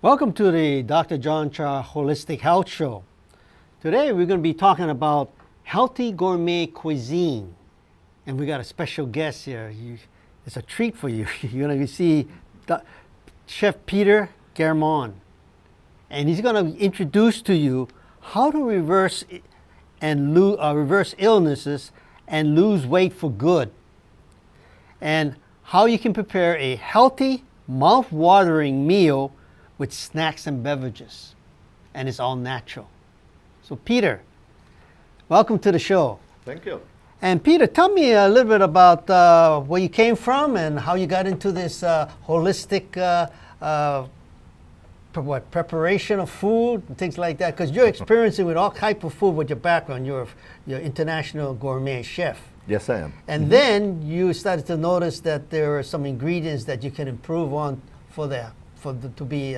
Welcome to the Dr. John Char Holistic Health Show. Today we're going to be talking about healthy gourmet cuisine. And we got a special guest here. It's a treat for you. You're going to see Chef Peter Gehrmann. And he's going to introduce to you how to reverse illnesses and lose weight for good. And how you can prepare a healthy, mouth-watering meal with snacks and beverages. And it's all natural. So Peter, welcome to the show. Thank you. And Peter, tell me a little bit about where you came from and how you got into this holistic preparation of food and things like that. Because you're experiencing with all type of food with your background. You're international gourmet chef. Yes, I am. And then you started to notice that there are some ingredients that you can improve on to be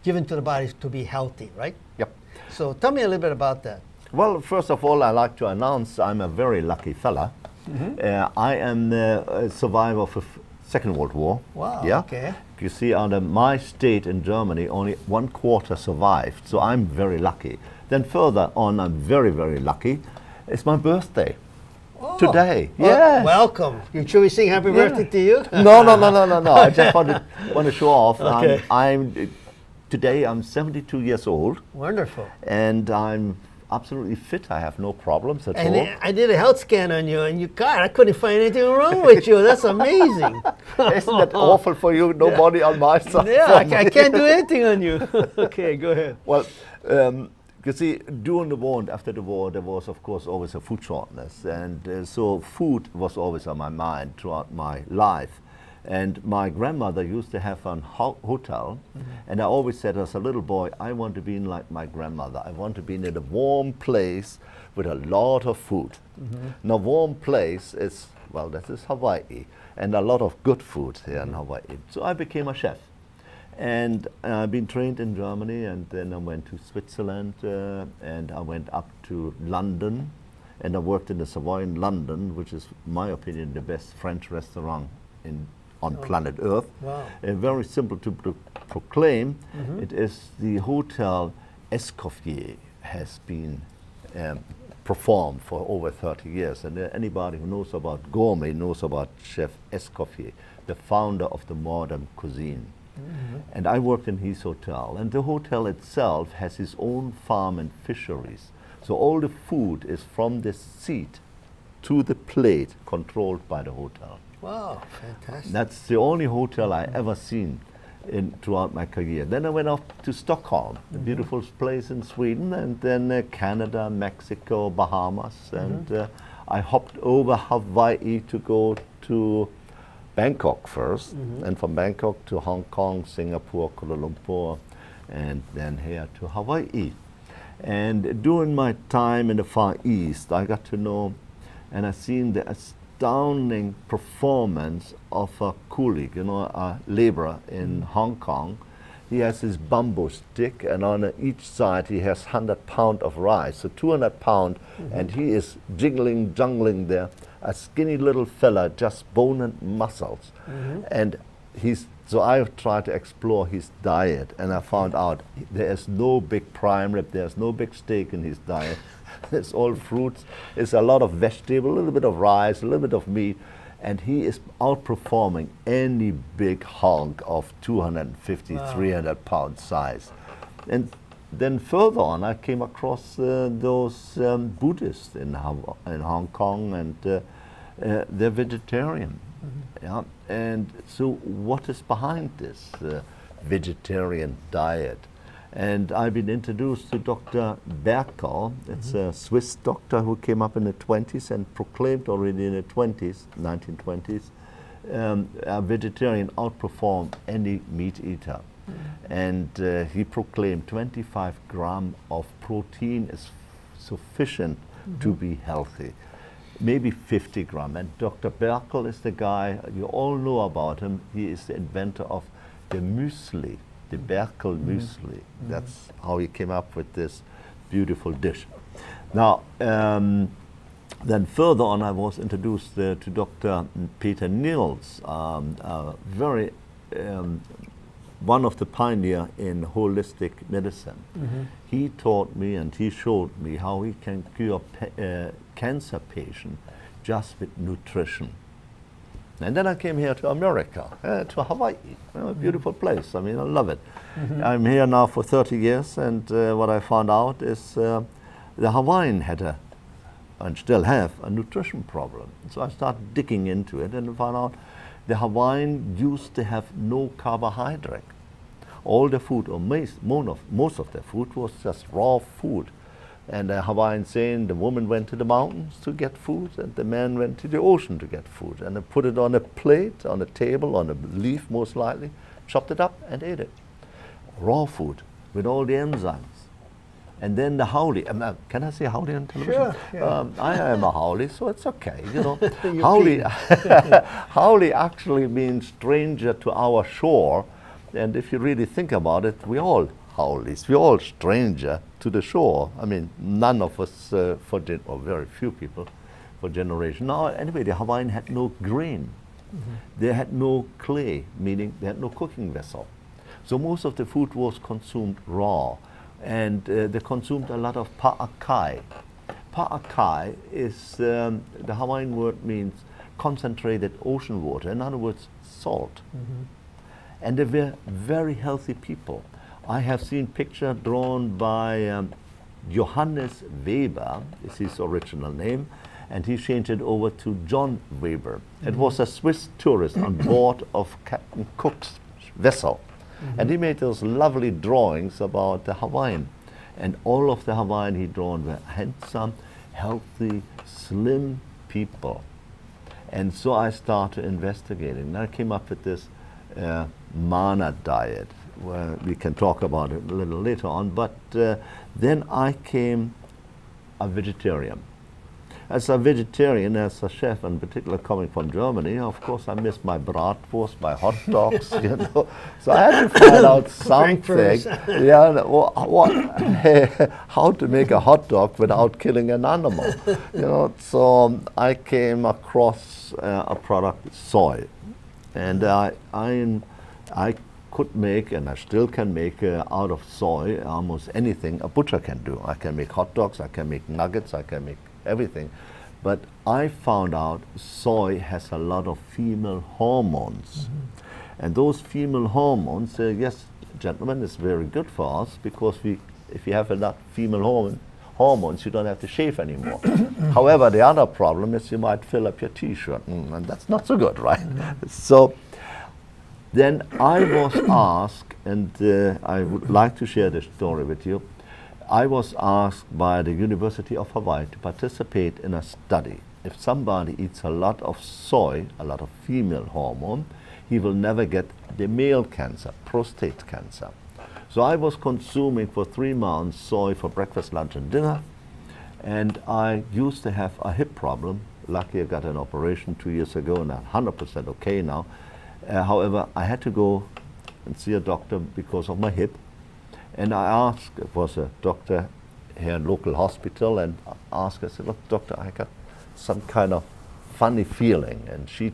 given to the body to be healthy, right? Yep. So tell me a little bit about that. Well, first of all, I like to announce I'm a very lucky fella. Mm-hmm. I am a survivor of the Second World War. Wow, yeah? okay. You see, under my state in Germany, only 1/4 survived, so I'm very lucky. Then further on, I'm very, very lucky. It's my birthday. Oh, today, well, yes. Welcome. Should we sing happy birthday to you? No. I just want to show off. Okay. Today I'm 72 years old. Wonderful. And I'm absolutely fit. I have no problems at all. And I did a health scan on you, and I couldn't find anything wrong with you. That's amazing. Isn't that awful for you? Nobody on my side. Yeah, I can't do anything on you. Okay, go ahead. Well, you see, during the war and after the war, there was, of course, always a food shortness. And so food was always on my mind throughout my life. And my grandmother used to have a hotel. Mm-hmm. And I always said as a little boy, I want to be like my grandmother. I want to be in a warm place with a lot of food. Mm-hmm. Now, warm place is, well, that is Hawaii. And a lot of good food here in Hawaii. So I became a chef. And I've been trained in Germany, and then I went to Switzerland, and I went up to London, and I worked in the Savoy in London, which is, in my opinion, the best French restaurant on planet Earth. Wow. Very simple to proclaim. Mm-hmm. It is the Hotel Escoffier has been performed for over 30 years, and anybody who knows about gourmet knows about Chef Escoffier, the founder of the modern cuisine. Mm-hmm. And I worked in his hotel, and the hotel itself has his own farm and fisheries. So all the food is from the seat to the plate controlled by the hotel. Wow, fantastic. That's the only hotel I ever seen throughout my career. Then I went off to Stockholm, the beautiful place in Sweden, and then Canada, Mexico, Bahamas, and I hopped over Hawaii to go to Bangkok first, and from Bangkok to Hong Kong, Singapore, Kuala Lumpur, and then here to Hawaii. And during my time in the Far East, I got to know and I seen the astounding performance of a coolie, a laborer in Hong Kong. He has his bamboo stick, and on each side he has 100 pounds of rice, so 200 pounds, and he is jungling there. A skinny little fella, just bone and muscles. And so I tried to explore his diet, and I found out there is no big prime rib, there's no big steak in his diet. It's all fruits, it's a lot of vegetable, a little bit of rice, a little bit of meat, and he is outperforming any big hog of 250, 300 pound size. And then further on, I came across those Buddhists in Hong Kong, and they're vegetarian. Yeah. And so what is behind this vegetarian diet? And I've been introduced to Dr. Berkel. It's a Swiss doctor who came up in the 20s and proclaimed already in the 1920s, a vegetarian outperformed any meat eater. And he proclaimed 25 grams of protein is sufficient to be healthy. Maybe 50 grams. And Dr. Berkel is the guy, you all know about him. He is the inventor of the muesli, the Berkel muesli. That's how he came up with this beautiful dish. Now, then further on, I was introduced to Dr. Peter Niels, a very one of the pioneer in holistic medicine. He taught me and he showed me how he can cure cancer patient just with nutrition. And then I came here to America, to Hawaii, a beautiful place. I mean, I love it. I'm here now for 30 years, and what I found out is the Hawaiian had and still have a nutrition problem. So I started digging into it and found out the Hawaiian used to have no carbohydrate. All the food, or most of the food, was just raw food. And the Hawaiian saying the woman went to the mountains to get food and the man went to the ocean to get food. And they put it on a plate, on a table, on a leaf most likely, chopped it up and ate it. Raw food with all the enzymes. And then the haole. Can I say haole on television? Sure. Yeah. I am a haole, so it's okay. You know, haole actually means stranger to our shore. And if you really think about it, we all haoles. We're all stranger to the shore. I mean, none of us, or very few people, for generation. Now, anyway, the Hawaiian had no grain. They had no clay, meaning they had no cooking vessel. So most of the food was consumed raw, and they consumed a lot of pa'akai. Pa'akai is, the Hawaiian word means concentrated ocean water, in other words, salt. And they were very healthy people. I have seen picture drawn by Johannes Weber, is his original name, and he changed it over to John Weber. It was a Swiss tourist on board of Captain Cook's vessel. And he made those lovely drawings about the Hawaiian. And all of the Hawaiian he drawn were handsome, healthy, slim people. And so I started investigating. And I came up with this mana diet, where we can talk about it a little later on, but then I became a vegetarian. As a vegetarian, as a chef, in particular coming from Germany, of course I miss my bratwurst, my hot dogs, you know. So I had to find out something, how to make a hot dog without killing an animal, you know. So I came across a product, soy, and I could make, and I still can make out of soy almost anything a butcher can do. I can make hot dogs, I can make nuggets, I can make everything. But I found out soy has a lot of female hormones. And those female hormones, yes, gentlemen, is very good for us, because if you have enough female hormones, you don't have to shave anymore. However, the other problem is you might fill up your t-shirt, and that's not so good, right? So then I was asked, and I would like to share this story with you. I was asked by the University of Hawaii to participate in a study. If somebody eats a lot of soy, a lot of female hormone, he will never get the male cancer, prostate cancer. So I was consuming for 3 months soy for breakfast, lunch, and dinner. And I used to have a hip problem. Lucky I got an operation 2 years ago, and I'm 100% okay now. However, I had to go and see a doctor because of my hip. And I asked, it was a doctor here in local hospital, and I said, look, doctor, I got some kind of funny feeling. And she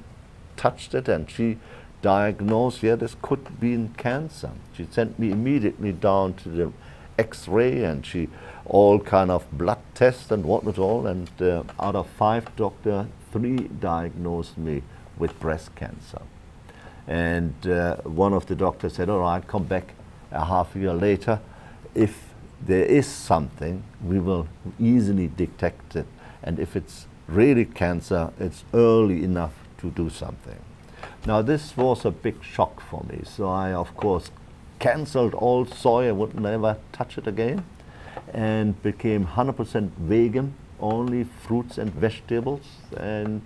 touched it and she diagnosed, yeah, this could be in cancer. She sent me immediately down to the X-ray, and she all kind of blood tests and what not all. And out of 5 doctors, 3 diagnosed me with breast cancer. And one of the doctors said, all right, come back a half year later. If there is something, we will easily detect it. And if it's really cancer, it's early enough to do something. Now, this was a big shock for me. So I, of course, canceled all soy. I would never touch it again, and became 100% vegan, only fruits and vegetables. And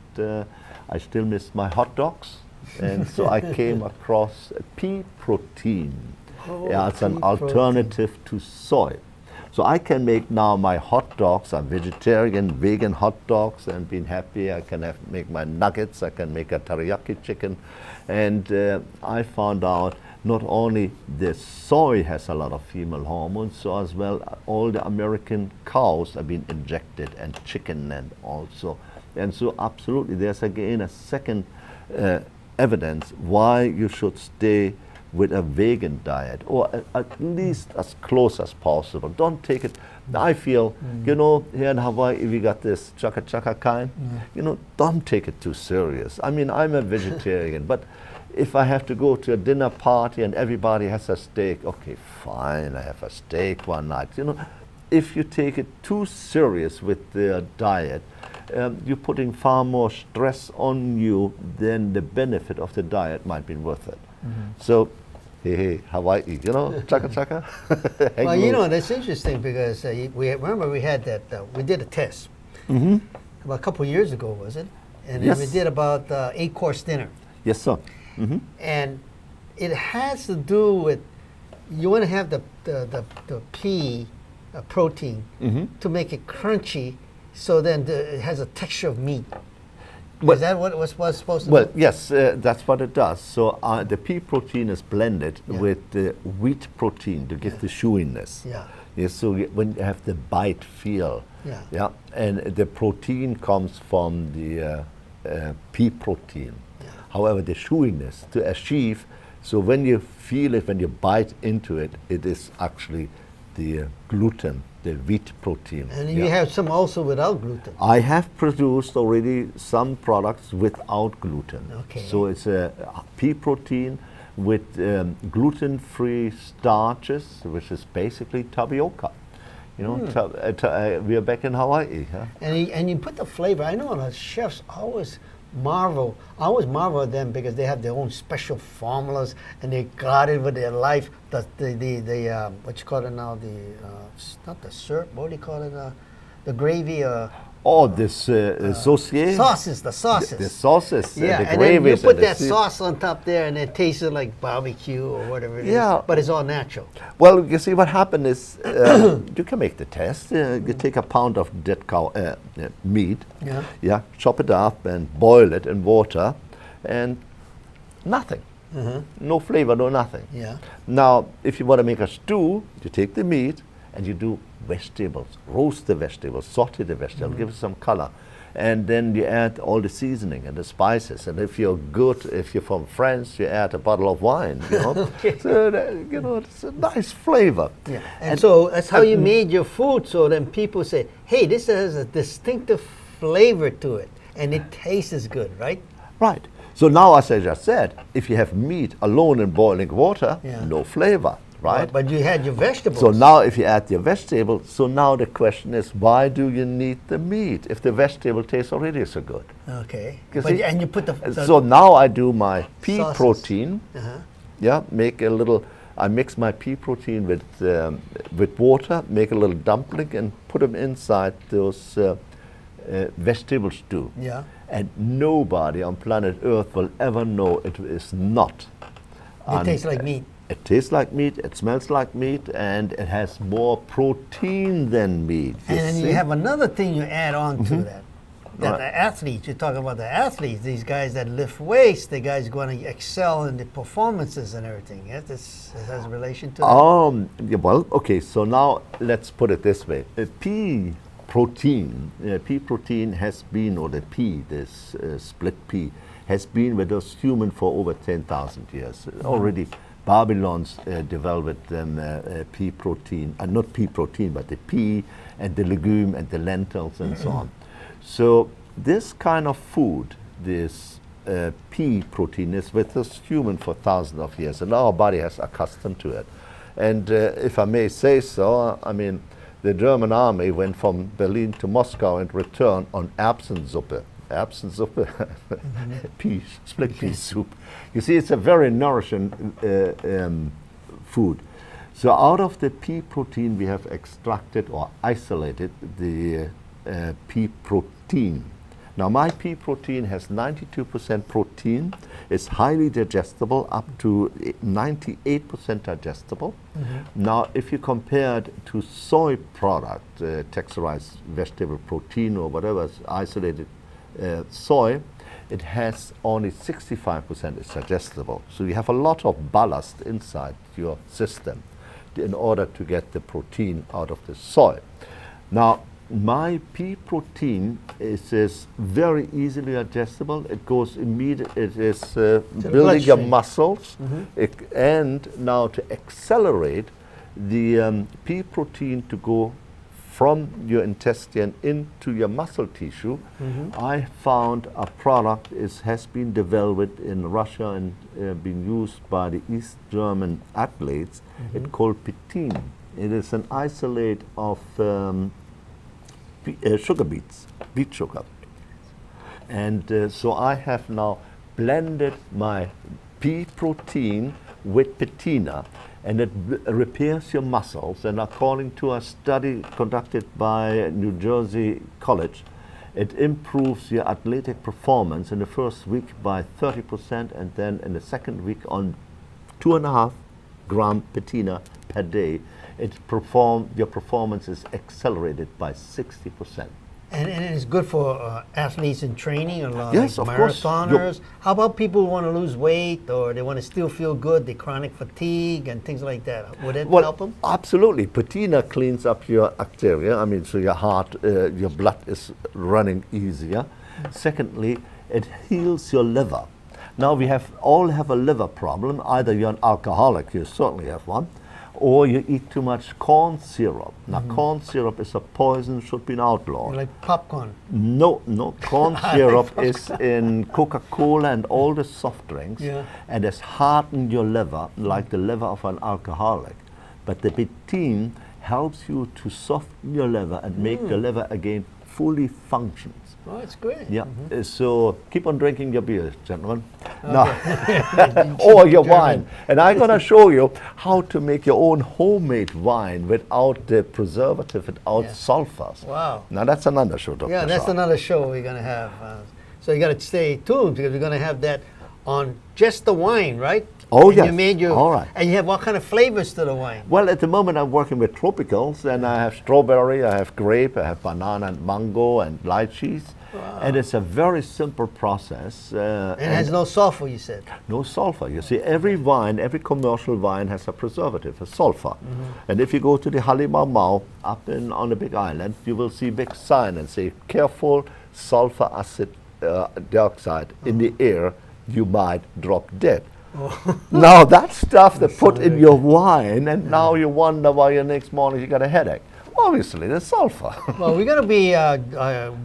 I still miss my hot dogs. And so I came across pea protein. It's an alternative to soy. So I can make now my hot dogs, I'm vegetarian, vegan hot dogs, and being happy. I can make my nuggets, I can make a teriyaki chicken. And I found out not only the soy has a lot of female hormones, so as well all the American cows have been injected, and chicken and also. And so absolutely, there's again a second evidence why you should stay with a vegan diet, or at least as close as possible. Don't take it. I feel, you know, here in Hawaii, we got this chaka chaka kind. You know, don't take it too serious. I mean, I'm a vegetarian, but if I have to go to a dinner party and everybody has a steak, okay, fine, I have a steak one night. You know, if you take it too serious with the diet, you're putting far more stress on you than the benefit of the diet might be worth it. So, hey, Hawaii, you know, chaka chaka. Well, you know, that's interesting because remember we had that, we did a test about a couple of years ago, was it? And Yes. we did about 8-course dinner. Yes, sir. And it has to do with, you want to have the pea protein to make it crunchy, so then it has a texture of meat. Well, Is that what it was supposed to Well, do? yes, that's what it does. So the pea protein is blended with the wheat protein to give the chewiness. Yeah. Yes, so when you have the bite feel, Yeah. and the protein comes from the pea protein. Yeah. However, the chewiness to achieve, so when you feel it, when you bite into it, it is actually the gluten, the wheat protein. And you have some also without gluten. I have produced already some products without gluten. Okay. So it's a pea protein with gluten-free starches, which is basically tapioca. You know, we are back in Hawaii. Huh? And you put the flavor. I know the chefs always marvel. I always marvel at them because they have their own special formulas and they got it with their life. The what you call it now? Not the syrup. What do you call it? The gravy. This saucier? Sauces. The sauces. The sauces, Yeah, the and then you gravies. put and the that sauce on top there, and it tasted like barbecue or whatever it is. Yeah. But it's all natural. Well, you see, what happened is you can make the test. You take a pound of dead cow meat, chop it up and boil it in water, and nothing. No flavor, no nothing. Yeah. Now, if you want to make a stew, you take the meat and you do vegetables, roast the vegetables, saute the vegetables, give it some color. And then you add all the seasoning and the spices. And if you're good, if you're from France, you add a bottle of wine, you know. Okay. So, you know, it's a nice flavor. Yeah. And so that's how you made your food, so then people say, hey, this has a distinctive flavor to it, and it tastes good, right? Right. So now, as I just said, if you have meat alone in boiling water, no flavor, right? But you had your vegetables. So now if you add your vegetables, so now the question is, why do you need the meat if the vegetable tastes already so good? Okay. You see? And you put the So now I do my pea sauces. protein. Make a little, I mix my pea protein with water, make a little dumpling and put them inside those vegetable stew. Yeah. And nobody on planet Earth will ever know it is not. It tastes like meat. It tastes like meat, it smells like meat, and it has more protein than meat. And then see? you have another thing you add on to that. That the athletes, you're talking about the athletes, these guys that lift weights, the guys going to excel in the performances and everything. Yes, this has a relation to that. Well, okay, so now let's put it this way. Pea protein has been, or the pea, this split pea, has been with us human for over 10,000 years. Already Babylons developed pea protein, not pea protein, but the pea and the legume and the lentils and so on. So this kind of food, this pea protein, is with us human for thousands of years, and our body has accustomed to it. And if I may say so, I mean, the German army went from Berlin to Moscow and returned on Erbsensuppe. Erbsensuppe, pea, split pea soup. You see, it's a very nourishing food. So out of the pea protein, we have extracted or isolated the pea protein. Now, my pea protein has 92% protein. It's highly digestible, up to 98% digestible. Now, if you compare it to soy product, texturized vegetable protein or whatever is isolated soy, it has only 65% is digestible. So you have a lot of ballast inside your system in order to get the protein out of the soy. Now, my pea protein is very easily adjustable. It goes immediate. It is building your bloodstream. muscles, and now to accelerate the pea protein to go from your intestine into your muscle tissue. I found a product has been developed in Russia and been used by the East German athletes. It's called pectin. It is an isolate of sugar beets, beet sugar. And so I have now blended my pea protein with patina, and it repairs your muscles. And according to a study conducted by New Jersey College, it improves your athletic performance in the first week by 30%, and then in the second week on 2.5 gram patina per day, your performance is accelerated by 60%. And it's good for athletes in training, a lot Yes, like of course. marathoners. How about people who want to lose weight or they want to still feel good, the chronic fatigue and things like that? Would it help them? Absolutely. Patina cleans up your arteria. I mean, so your heart, your blood is running easier. Secondly, it heals your liver. Now we all have a liver problem. Either you're an alcoholic, you certainly have one, or you eat too much corn syrup. Now, corn syrup is a poison, should be outlawed. Like popcorn. No, corn syrup is in Coca-Cola and all the soft drinks, and it's hardened your liver like the liver of an alcoholic. But the pectin helps you to soften your liver and make the liver again fully functions. Oh, it's great. Yeah, so keep on drinking your beer, gentlemen. No. Or your wine. And I'm going to show you how to make your own homemade wine without the preservative, without sulfurs. Wow. Now that's another show, Dr. Yeah, that's Char. another show we're going to have. So you got to stay tuned because we're going to have that on just the wine, right? Oh, and yes. You made your, all right. And you have what kind of flavors to the wine? Well, at the moment I'm working with tropicals, and I have strawberry, I have grape, I have banana and mango and lychees. Wow. And it's a very simple process. And it has no sulfur, you said? No sulfur. You see, every wine, every commercial wine has a preservative, a sulfur. And if you go to the Halimau up on the Big Island, you will see big sign and say, careful, sulfur acid dioxide in the air, you might drop dead. Now that stuff they put in your wine, and now you wonder why your next morning you got a headache. Obviously, the sulfur. Well, we're going to be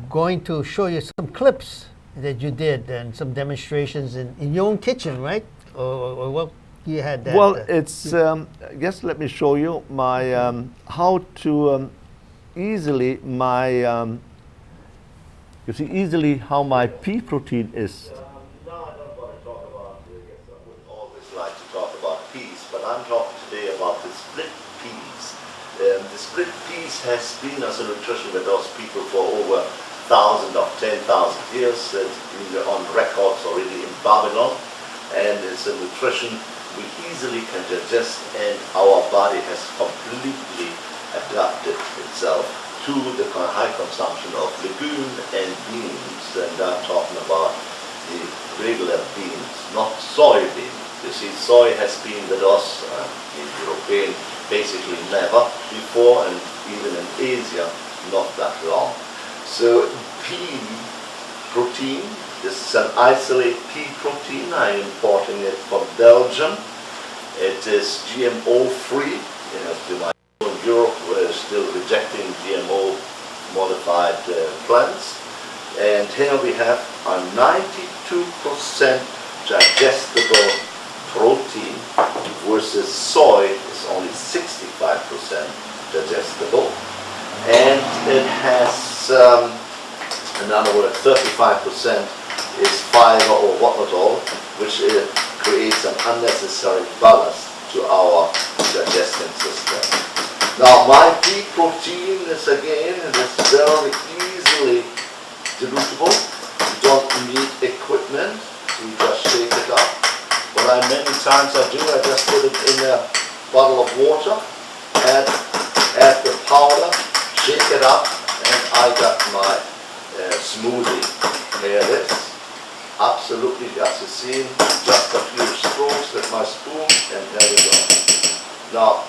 going to show you some clips that you did and some demonstrations in your own kitchen, right? Or what you had that? Well, it's yes. Let me show you my how to easily you see easily how my pea protein is. Now I don't want to talk about. I would always like to talk about peas, but I'm talking today about the split peas. The split peas has been as a nutrition with those people for over 10,000 years. It's been on records already in Babylon, and it's a nutrition we easily can digest, and our body has completely adapted itself to the high consumption of legume and beans. And I'm talking about the regular beans, not soybean. You see, soy has been with us in European basically never before, and even in Asia not that long. So pea protein, this is an isolate pea protein. I'm importing it from Belgium. It is GMO free. In Europe we're still rejecting GMO modified plants. And here we have a 92% digestible protein versus soy is only 65% digestible, and it has, in other words, 35% is fiber or what not all, which creates an unnecessary ballast to our digestion system. Now, my pea protein is again, it is very easily dilutable. You don't need equipment. You just shake it up. What many times I do, I just put it in a bottle of water, add the powder, shake it up, and I got my smoothie. Here it is. Absolutely, as you see, just a few strokes with my spoon, and there we go. Now,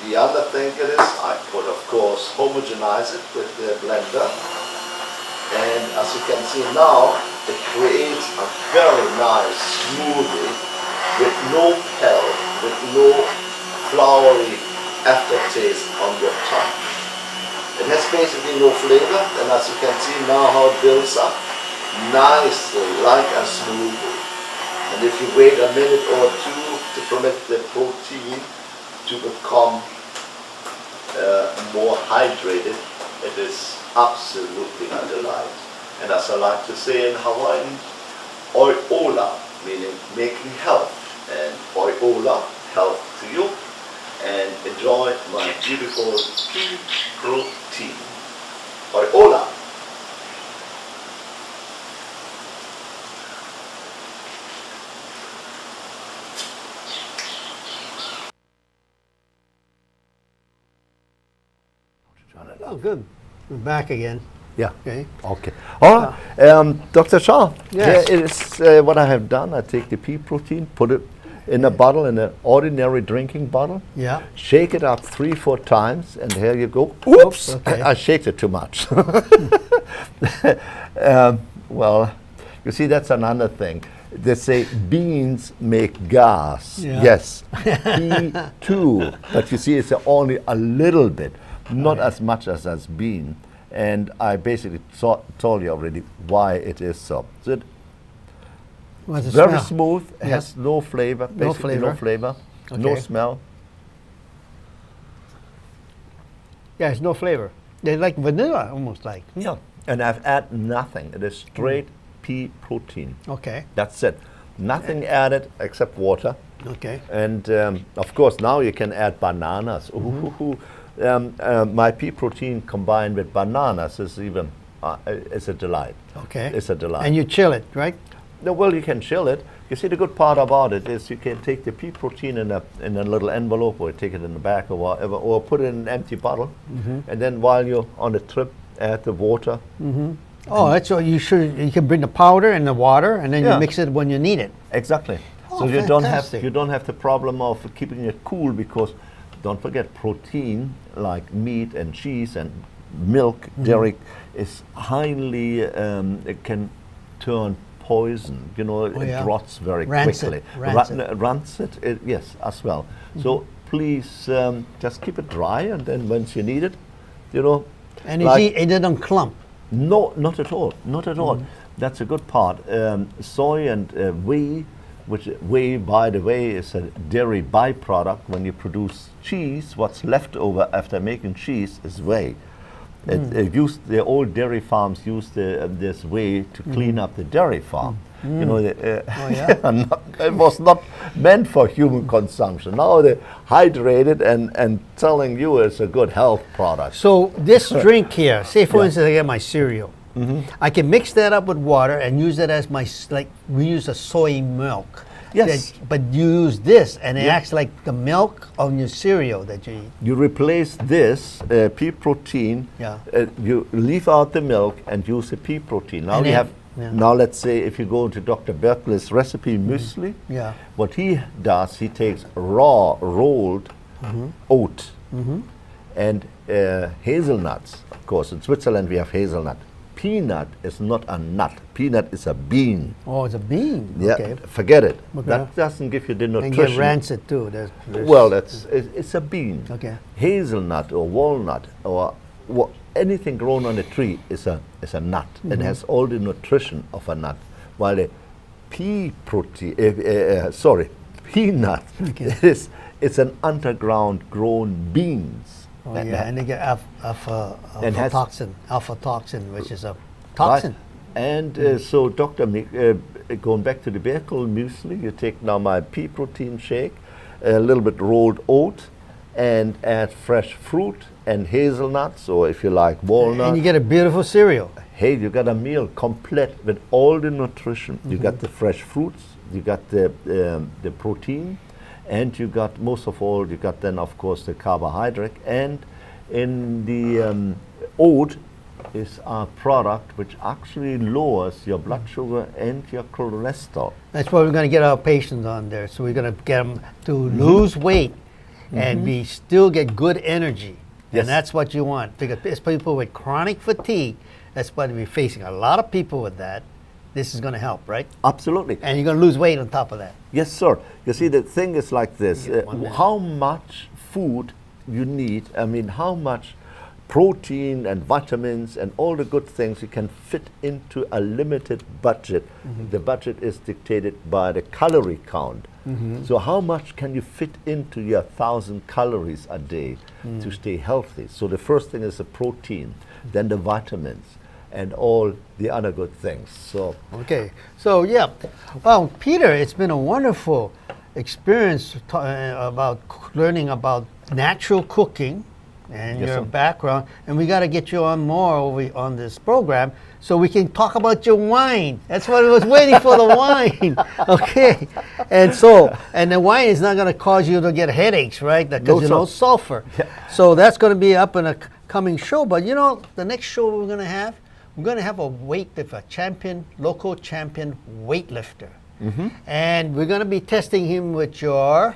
The other thing it is, I could of course homogenize it with the blender. And as you can see now, it creates a very nice smoothie with no pelt, with no floury aftertaste on your tongue. It has basically no flavor, and as you can see now how it builds up nicely like a smoothie. And if you wait a minute or two to permit the protein to become more hydrated, it is absolutely a delight. And as I like to say in Hawaiian, oiola, meaning making health, and oiola, health to you, and enjoy my beautiful pea protein. Oiola. Oh, good. We're back again. Yeah. Okay. Okay. All right. Dr. Char, Yes. here is what I have done. I take the pea protein, put it in a bottle, in an ordinary drinking bottle. Yeah. Shake it up 3-4 times, and here you go. Oops! Okay. I shaked it too much. Well, you see, that's another thing. They say beans make gas. Yeah. Yes, pea too. But you see, it's only a little bit, not as much as bean. And I basically told you already why it is so. So it What's the very smell? smooth, Yeah. has no flavor, No basically no flavor, no Okay. smell. Yeah, it's no flavor. They're like vanilla, almost like. Yeah. And I've added nothing. It is straight pea protein. Okay. That's it. Nothing added except water. Okay. And of course, now you can add bananas. Ooh. My pea protein combined with bananas is even is a delight. Okay. It's a delight. And you chill it, right? No, well, you can chill it. You see, the good part about it is you can take the pea protein in a little envelope, or take it in the bag, or whatever, or put it in an empty bottle, and then while you're on the trip, add the water. Oh, that's what you should. You can bring the powder and the water, and then Yeah. you mix it when you need it. Exactly. Oh, So you fantastic. don't have the problem of keeping it cool, because don't forget, protein like meat and cheese and milk, dairy, is highly it can turn poison. You know, Oh, yeah. it rots very Rancid, quickly. rancid. Rancid, yes, as well. So please just keep it dry, and then once you need it, you know. And like- it doesn't clump. No, not at all. Not at all. That's a good part. Soy and whey, which whey, by the way, is a dairy byproduct. When you produce cheese, what's left over after making cheese is whey. The old dairy farms used this whey to clean up the dairy farm. You know, it was not meant for human consumption. Now they hydrate it and telling you it's a good health product. So this drink here, say for Yeah. instance, I get my cereal. I can mix that up with water and use it as my like we use a soy milk. Yes. But you use this, and it Yeah. acts like the milk on your cereal that you eat. You replace this pea protein. Yeah. You leave out the milk and use the pea protein. Now And you then- have. yeah. Now let's say if you go into Dr. Berkeley's recipe muesli. Yeah. What he does, he takes raw rolled oat and hazelnuts. Of course, in Switzerland we have hazelnut. Peanut is not a nut. Peanut is a bean. Oh, it's a bean. Yeah, Okay. forget it. Okay. That doesn't give you the And nutrition. get rancid too. There's- Well, it's a bean. Okay. Hazelnut or walnut or anything grown on a tree is a nut and has all the nutrition of a nut. While a peanut Okay. it's an underground grown beans. Oh, yeah, and they get And has- alpha toxin, which is a toxin. Right. And so, Doctor, going back to the Berkel muesli, you take now my pea protein shake, a little bit rolled oat, and add fresh fruit and hazelnuts, or if you like walnuts. And you get a beautiful cereal. Hey, you got a meal complete with all the nutrition. You got the fresh fruits, you got the protein, and you got, most of all, you got then, of course, the carbohydrate. And in the oat is a product which actually lowers your blood sugar and your cholesterol. That's why we're going to get our patients on there. So we're going to get them to lose weight and we still get good energy. Yes. And that's what you want. Because it's people with chronic fatigue, that's what we're facing. A lot of people with that. This is going to help, right? Absolutely. And you're going to lose weight on top of that. Yes, sir. You see, the thing is like this. You get 1 minute. How much food you need, I mean, how much protein and vitamins and all the good things you can fit into a limited budget. The budget is dictated by the calorie count. So how much can you fit into your 1,000 calories a day to stay healthy? So the first thing is the protein, then the vitamins, and all the other good things. So Okay. So, yeah. Well, Peter, it's been a wonderful experience about learning about natural cooking and Yes, your sir. background. And we got to get you on more over on this program so we can talk about your wine. That's what I was waiting for, the wine. Okay. And so, and the wine is not going to cause you to get headaches, right? Because No, no sir. sulfur. So that's going to be up in a coming show. But you know, the next show we're going to have a weightlifter, local champion weightlifter. And we're going to be testing him with your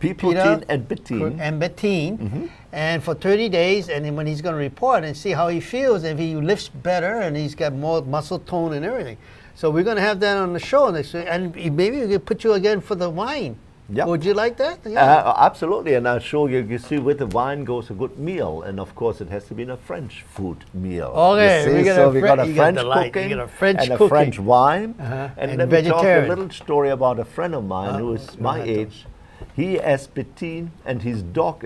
pea protein and betaine. and betaine, and for 30 days, and then when he's going to report and see how he feels, if he lifts better and he's got more muscle tone and everything. So we're going to have that on the show next week, and maybe we can put you again for the wine. Yep. Would you like that? Yeah. Absolutely, and I'll show you. You see, with the wine goes a good meal, and of course, it has to be a French food meal. Okay, you see? we got so a we Fre- got a you got French the light, you cooking got a French and a cooking. French wine, And and let me talk a vegetarian. little story about a friend of mine who is my age. He has betaine, and his dog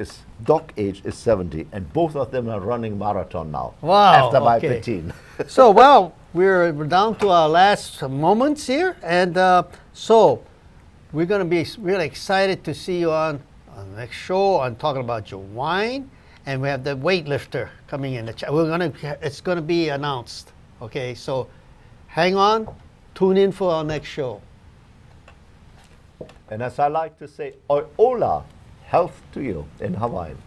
age is 70, and both of them are running marathon now. Wow, After my okay. betaine. So, well, we're down to our last moments here, and so we're going to be really excited to see you on the next show on talking about your wine, and we have the weightlifter coming in. It's going to be announced. Okay, so hang on, tune in for our next show. And as I like to say, ola, health to you in Hawaiian.